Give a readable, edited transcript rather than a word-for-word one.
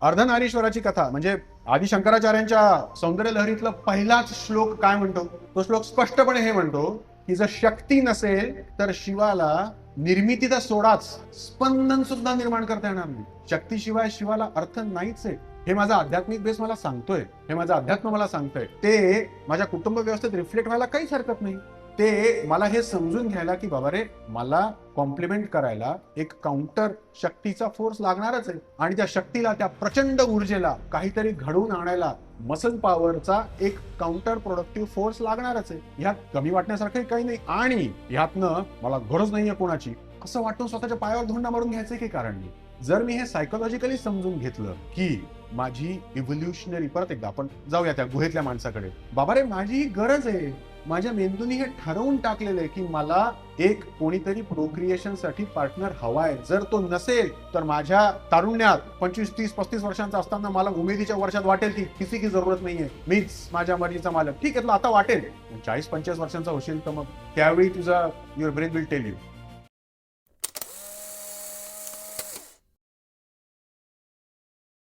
अर्धनारीश्वराची कथा म्हणजे आदि शंकराचार्यांच्या सौंदर्य लहरीतला पहिलाच श्लोक काय म्हणतो? तो श्लोक स्पष्टपणे हे म्हणतो की जर शक्ती नसेल तर शिवाला निर्मितीचा सोडाच स्पंदन सुद्धा निर्माण करता येणार नाही. शक्तीशिवाय शिवाला अर्थ नाहीच आहे. हे माझा आध्यात्मिक बेस मला सांगतोय, हे माझं अध्यात्म मला सांगतोय. ते माझ्या कुटुंब व्यवस्थेत रिफ्लेक्ट व्हायला काहीच हरकत नाही. ते मला हे समजून घ्यायला की बाबा रे, मला कॉम्प्लिमेंट करायला एक काउंटर शक्तीचा फोर्स लागणारच आहे आणि त्या शक्तीला, त्या प्रचंड ऊर्जेला काहीतरी घडवून आणायला मसल पॉवरचा एक काउंटर प्रोडक्टिव्ह फोर्स लागणारच आहे. ह्यात कमी वाटण्यासारखं काही नाही आणि ह्यातनं मला गरज नाहीये कोणाची असं वाटून स्वतःच्या पायावर धोंडा मारून घ्यायचं काही कारण नाही. जर मी हे सायकोलॉजिकली समजून घेतलं की माझी इव्होल्युशनरी, परत एकदा आपण जाऊया त्या गुहेतल्या माणसाकडे, बाबा रे माझी ही गरज आहे, माझ्या मेंदूने हे ठरवून टाकलेलं आहे की मला एक कोणीतरी प्रोक्रिएशन साठी पार्टनर हवाय. जर तो नसेल तर माझ्या तारुण्यात 25, 30, 35 वर्षांचा असताना मला उमेदीच्या वर्षात वाटेल की किसी की जरूरत नाहीये, मीच माझ्या मर्जीचा मालक. ठीक आहे, आता वाटेल. 40-45 वर्षांचा होशील तर मग त्यावेळी तुझा your brain will tell you